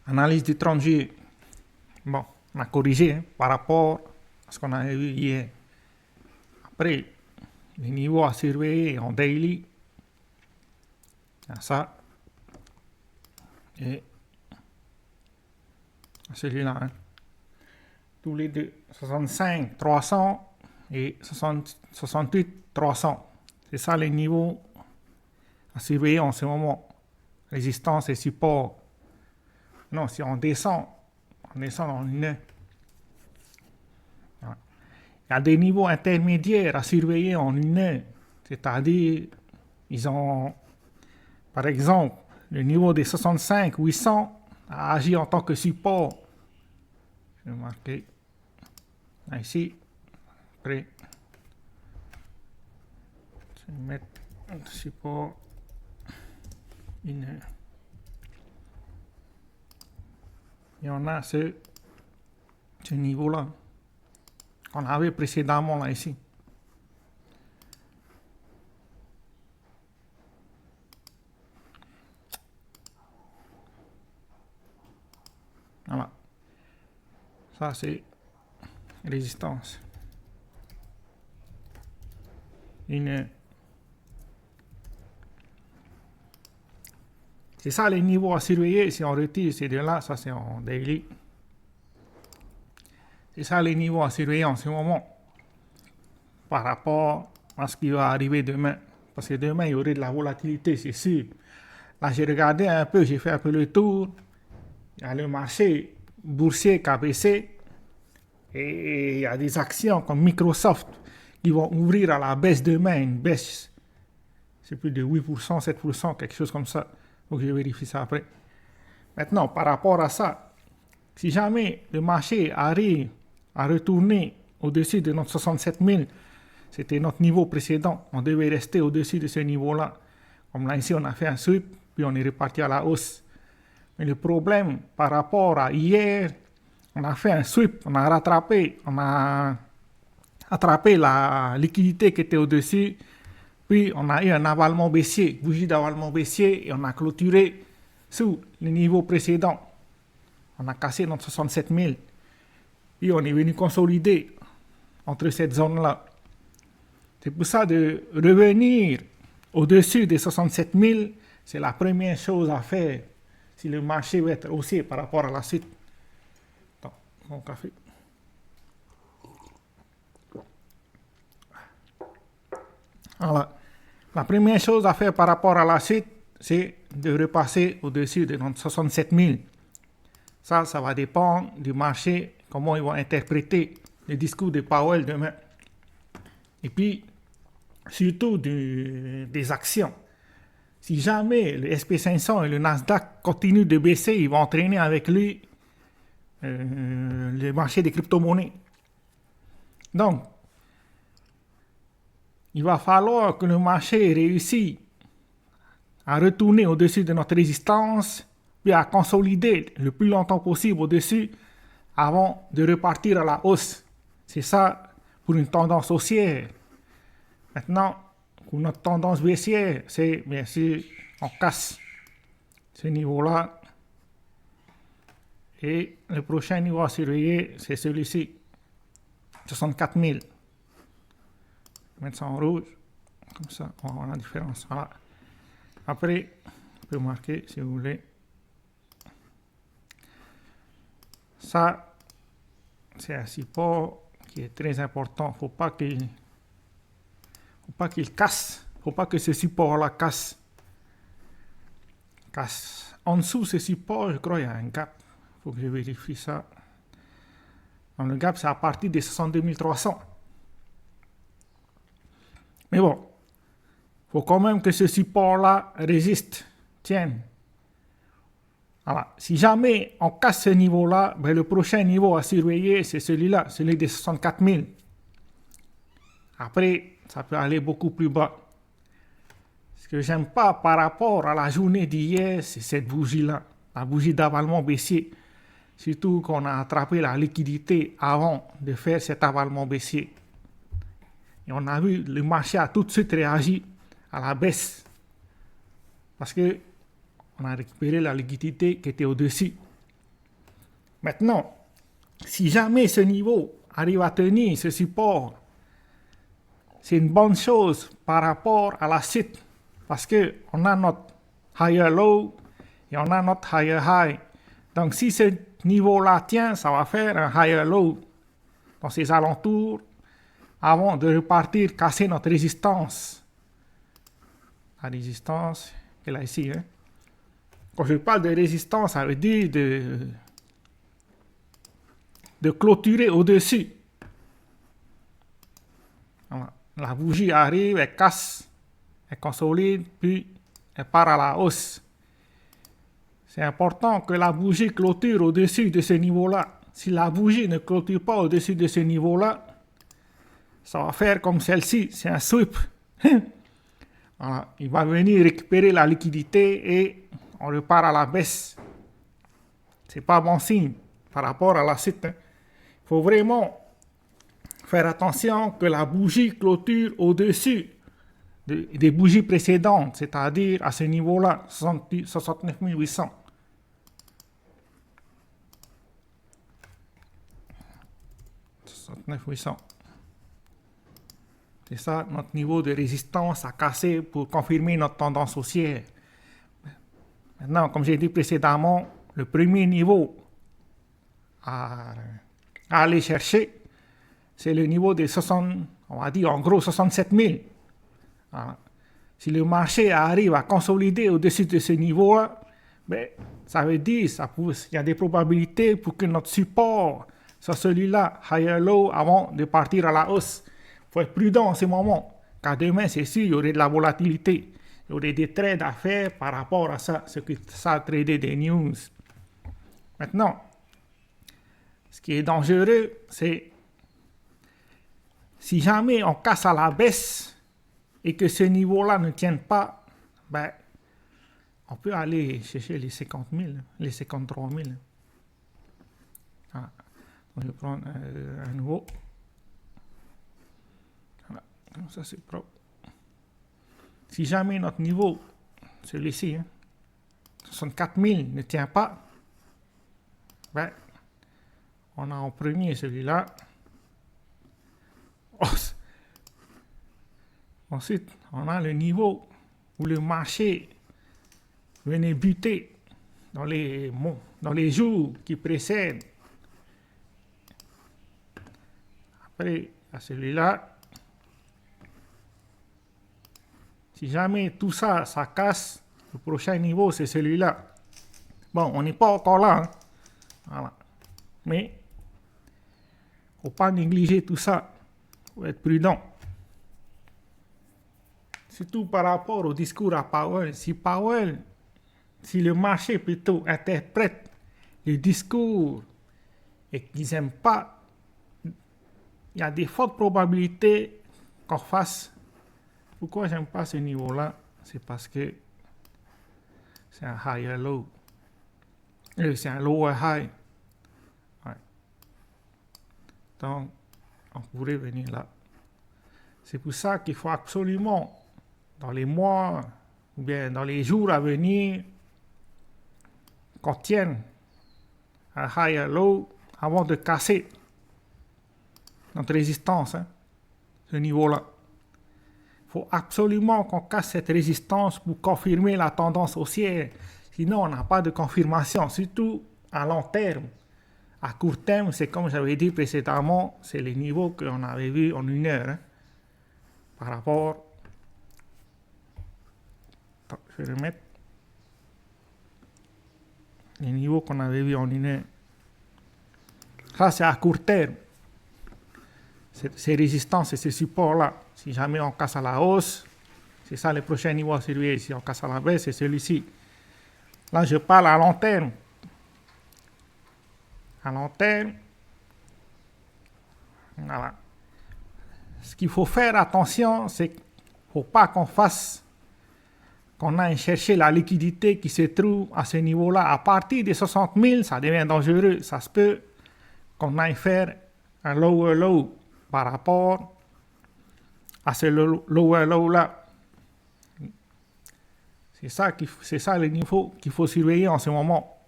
Analyse du 30 juillet. Bon, on a corrigé par rapport à ce qu'on avait vu hier. Après, les niveaux à surveiller en daily. Il y a ça. Et celui-là. Tous les deux. 65, 300 et 68, 300. C'est ça les niveaux à surveiller en ce moment. Résistance et support. Non, si on descend dans une heure. Il y a des niveaux intermédiaires à surveiller en une heure. C'est-à-dire, ils ont, par exemple, le niveau des 65, 800 a agi en tant que support. Je vais marquer ici. Après, je vais mettre support une heure. Et on a ce niveau-là qu'on avait précédemment là ici. Voilà. Ça, c'est résistance. C'est ça les niveaux à surveiller. Si on retire ces deux-là, ça c'est en daily. C'est ça les niveaux à surveiller en ce moment par rapport à ce qui va arriver demain. Parce que demain, il y aurait de la volatilité, c'est sûr. Là, j'ai regardé un peu, j'ai fait un peu le tour. Il y a le marché boursier qui a baissé. Et il y a des actions comme Microsoft qui vont ouvrir à la baisse demain, une baisse. C'est plus de 8%, 7%, quelque chose comme ça. Donc je vérifie ça après. Maintenant, par rapport à ça, si jamais le marché arrive à retourner au-dessus de notre 67 000, c'était notre niveau précédent, on devait rester au-dessus de ce niveau-là. Comme là ici, on a fait un sweep, puis on est reparti à la hausse. Mais le problème par rapport à hier, on a fait un sweep, on a attrapé la liquidité qui était au-dessus, puis on a eu un avalement baissier, bougie d'avalement baissier, et on a clôturé sous le niveau précédent. On a cassé notre 67 000. Puis on est venu consolider entre cette zone-là. C'est pour ça de revenir au-dessus des 67 000, c'est la première chose à faire si le marché veut être haussier par rapport à la suite. Attends, mon café. Voilà. La première chose à faire par rapport à la suite, c'est de repasser au-dessus de notre 67 000. Ça va dépendre du marché, comment ils vont interpréter le discours de Powell demain. Et puis, surtout des actions. Si jamais le SP500 et le Nasdaq continuent de baisser, ils vont entraîner avec lui le marché des crypto-monnaies. Donc, il va falloir que le marché réussisse à retourner au-dessus de notre résistance, puis à consolider le plus longtemps possible au-dessus avant de repartir à la hausse. C'est ça pour une tendance haussière. Maintenant, pour notre tendance baissière, c'est bien sûr, on casse ce niveau-là. Et le prochain niveau à surveiller, c'est celui-ci, 64 000. Je vais mettre ça en rouge, comme ça, on va voir la différence. Voilà. Après, on peut marquer si vous voulez. Ça, c'est un support qui est très important. Il ne faut pas qu'il casse. Il ne faut pas que ce support-là casse. En dessous de ce support, je crois qu'il y a un gap. Il faut que je vérifie ça. Donc, le gap, c'est à partir des 62 300. Mais bon, il faut quand même que ce support-là résiste, tienne. Voilà. Si jamais on casse ce niveau-là, ben le prochain niveau à surveiller, c'est celui-là, celui des 64 000. Après, ça peut aller beaucoup plus bas. Ce que j'aime pas par rapport à la journée d'hier, c'est cette bougie-là, la bougie d'avalement baissier. Surtout qu'on a attrapé la liquidité avant de faire cet avalement baissier. Et on a vu, le marché a tout de suite réagi à la baisse. Parce que on a récupéré la liquidité qui était au-dessus. Maintenant, si jamais ce niveau arrive à tenir ce support, c'est une bonne chose par rapport à la suite, parce qu'on a notre higher low et on a notre higher high. Donc si ce niveau-là tient, ça va faire un higher low dans ces alentours avant de repartir casser notre résistance. La résistance qu'elle a ici. Hein. Quand je parle de résistance, ça veut dire de clôturer au-dessus. Voilà. La bougie arrive, elle casse, elle consolide, puis elle part à la hausse. C'est important que la bougie clôture au-dessus de ce niveau-là. Si la bougie ne clôture pas au-dessus de ce niveau-là, ça va faire comme celle-ci, c'est un sweep. Voilà. Il va venir récupérer la liquidité et on repart à la baisse. C'est pas bon signe par rapport à la suite. Il faut vraiment faire attention que la bougie clôture au-dessus des bougies précédentes, c'est-à-dire à ce niveau-là, 69 800. C'est ça notre niveau de résistance à casser pour confirmer notre tendance haussière. Maintenant, comme j'ai dit précédemment, le premier niveau à aller chercher, c'est le niveau de 60, on va dire en gros 67 000. Voilà. Si le marché arrive à consolider au-dessus de ce niveau-là, ben, ça veut dire qu'il y a des probabilités pour que notre support soit celui-là, higher low, avant de partir à la hausse. Il faut être prudent en ce moment, car demain, c'est sûr, il y aurait de la volatilité. Il y aurait des trades à faire par rapport à ça, ce que ça trader des news. Maintenant, ce qui est dangereux, c'est si jamais on casse à la baisse et que ce niveau-là ne tienne pas, ben, on peut aller chercher les 50 000, les 53 000. Voilà. Donc, je vais prendre un nouveau. Voilà. Donc, ça, c'est propre. Si jamais notre niveau, celui-ci, 64 000 ne tient pas, ben, on a en premier celui-là. Ensuite, on a le niveau où le marché venait buter dans les jours qui précèdent. Après, à celui-là, si jamais tout ça, ça casse, le prochain niveau, c'est celui-là. Bon, on n'est pas encore là. Hein. Voilà. Mais, il ne faut pas négliger tout ça. Il faut être prudent. Surtout par rapport au discours à Powell. Si le marché plutôt interprète le discours et qu'ils n'aiment pas, il y a des fortes probabilités qu'on fasse. Pourquoi j'aime pas ce niveau-là? C'est parce que c'est un higher low. C'est un lower high. Ouais. Donc, on pourrait venir là. C'est pour ça qu'il faut absolument, dans les mois ou bien dans les jours à venir, qu'on tienne un higher low avant de casser notre résistance, hein, ce niveau-là. Il faut absolument qu'on casse cette résistance pour confirmer la tendance haussière. Sinon, on n'a pas de confirmation, surtout à long terme. À court terme, c'est comme j'avais dit précédemment, c'est les niveaux qu'on avait vus en une heure. Hein, par rapport... Attends, je vais remettre les niveaux qu'on avait vus en une heure. Ça, c'est à court terme. Ces résistances et ces supports-là, si jamais on casse à la hausse, c'est ça le prochain niveau à surveiller. Si on casse à la baisse, c'est celui-ci. Là, je parle à long terme. À long terme, voilà. Ce qu'il faut faire attention, c'est qu'il ne faut pas qu'on aille chercher la liquidité qui se trouve à ce niveau-là. À partir de 60 000, ça devient dangereux. Ça se peut qu'on aille faire un lower low par rapport à ce lower low-là. C'est ça le niveau qu'il faut surveiller en ce moment.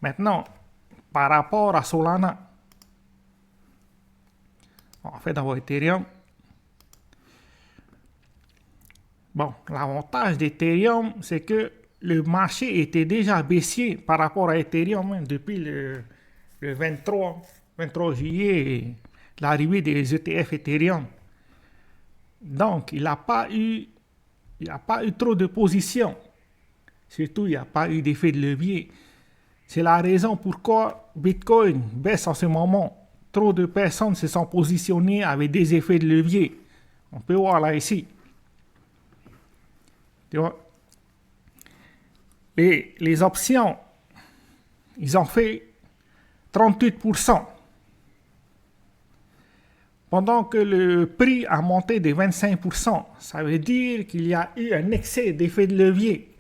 Maintenant, par rapport à Solana. On fait d'abord Ethereum. Bon, l'avantage d'Ethereum, c'est que le marché était déjà baissier par rapport à Ethereum depuis le 23 juillet et l'arrivée des ETF Ethereum. Donc, il n'a pas eu trop de positions. Surtout, il n'y a pas eu d'effet de levier. C'est la raison pourquoi Bitcoin baisse en ce moment. Trop de personnes se sont positionnées avec des effets de levier. On peut voir là ici. Tu vois? Les options, ils ont fait 38%. Pendant que le prix a monté de 25%. Ça veut dire qu'il y a eu un excès d'effet de levier.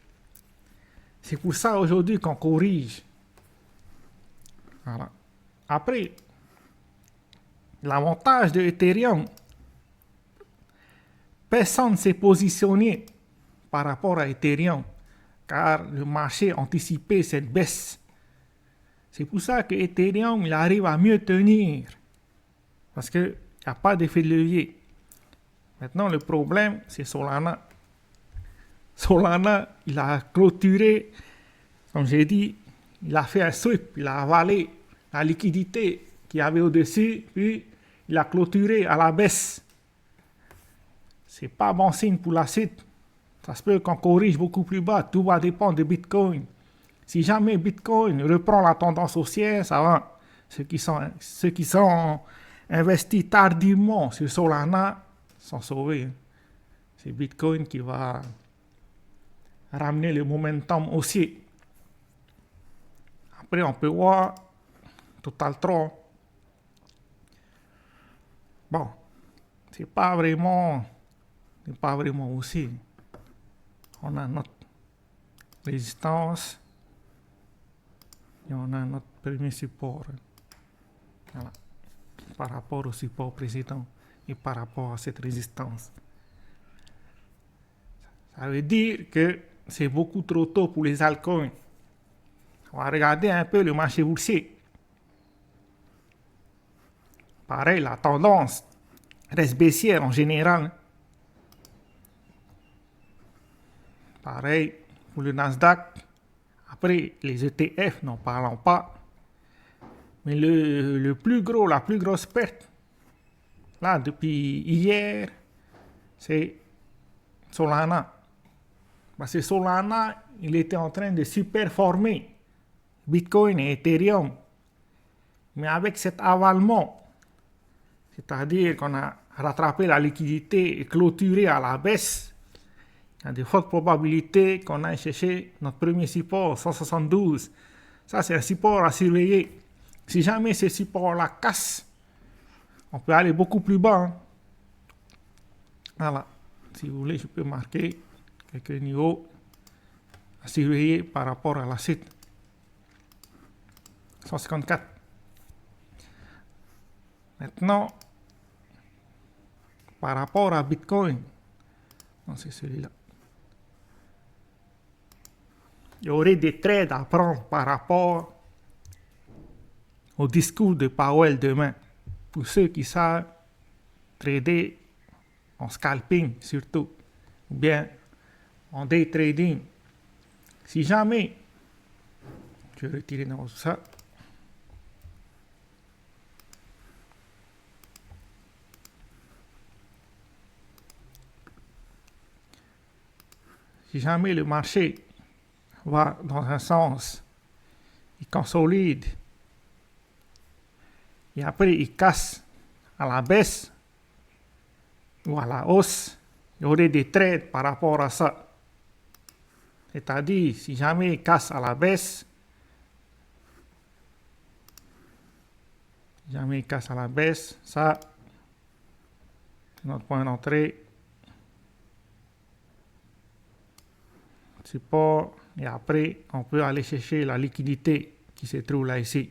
C'est pour ça aujourd'hui qu'on corrige. Voilà. Après, l'avantage de Ethereum, personne ne s'est positionné par rapport à Ethereum, car le marché anticipait cette baisse. C'est pour ça que Ethereum il arrive à mieux tenir, parce qu'il n'y a pas d'effet de levier. Maintenant, le problème, c'est Solana. Solana, il a clôturé, comme j'ai dit, il a fait un sweep, il a avalé la liquidité qu'il y avait au-dessus, puis il a clôturé à la baisse. C'est pas bon signe pour la suite. Ça se peut qu'on corrige beaucoup plus bas. Tout va dépendre de Bitcoin. Si jamais Bitcoin reprend la tendance haussière, ça va. Ceux qui sont investis tardivement sur Solana sont sauvés. C'est Bitcoin qui va ramener le momentum haussier. Après, on peut voir Total 3. Bon, c'est pas vraiment haussier. On a notre résistance et on a notre premier support. Voilà. Par rapport au support précédent et par rapport à cette résistance. Ça veut dire que c'est beaucoup trop tôt pour les altcoins. On va regarder un peu le marché boursier. Pareil, la tendance reste baissière en général. Pareil pour le Nasdaq. Après, les ETF, n'en parlons pas. Mais la plus grosse perte, là, depuis hier, c'est Solana. Parce que Solana, il était en train de superformer Bitcoin et Ethereum. Mais avec cet avalement, c'est-à-dire qu'on a rattrapé la liquidité et clôturé à la baisse, il y a de fortes probabilités qu'on aille chercher notre premier support, 172. Ça, c'est un support à surveiller. Si jamais ce support-là casse, on peut aller beaucoup plus bas. Hein. Voilà. Si vous voulez, je peux marquer quelques niveaux à surveiller par rapport à la suite. 154. Maintenant, par rapport à Bitcoin, non, c'est celui-là. Il y aurait des trades à prendre par rapport au discours de Powell demain. Pour ceux qui savent trader en scalping surtout, ou bien en day trading. Si jamais, je vais retirer dans ça. Si jamais le marché va dans un sens, il consolide, et après il casse à la baisse ou à la hausse, il y aurait des trades par rapport à ça. C'est-à-dire, si jamais il casse à la baisse, ça, c'est notre point d'entrée. Support, et après, on peut aller chercher la liquidité qui se trouve là ici.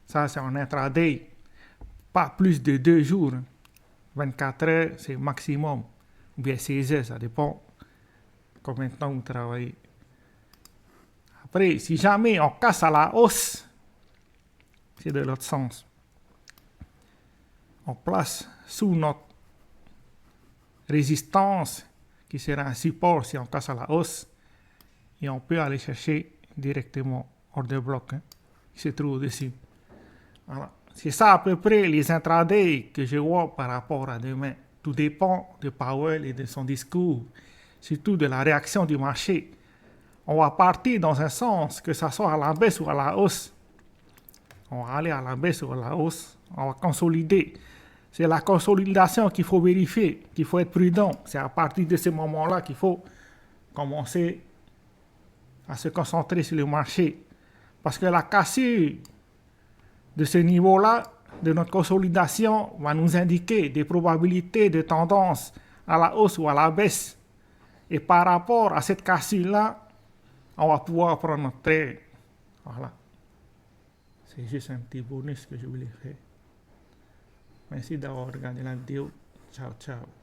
Ça, c'est en intraday. Pas plus de 2 jours. 24 heures, c'est maximum. Ou bien 16 heures, ça dépend combien de temps vous travaillez. Après, si jamais on casse à la hausse, c'est de l'autre sens. On place sous notre résistance, qui sera un support si on casse à la hausse, et on peut aller chercher directement order block, qui se trouve au-dessus. Voilà. C'est ça à peu près les intraday que je vois par rapport à demain. Tout dépend de Powell et de son discours, surtout de la réaction du marché. On va partir dans un sens, que ça soit à la baisse ou à la hausse. On va aller à la baisse ou à la hausse. On va consolider. C'est la consolidation qu'il faut vérifier, qu'il faut être prudent. C'est à partir de ce moment-là qu'il faut commencer à se concentrer sur le marché. Parce que la cassure de ce niveau-là, de notre consolidation, va nous indiquer des probabilités de tendance à la hausse ou à la baisse. Et par rapport à cette cassure-là, on va pouvoir prendre notre trade. Voilà. C'est juste un petit bonus que je voulais faire. Merci d'avoir regardé la vidéo. Ciao, ciao.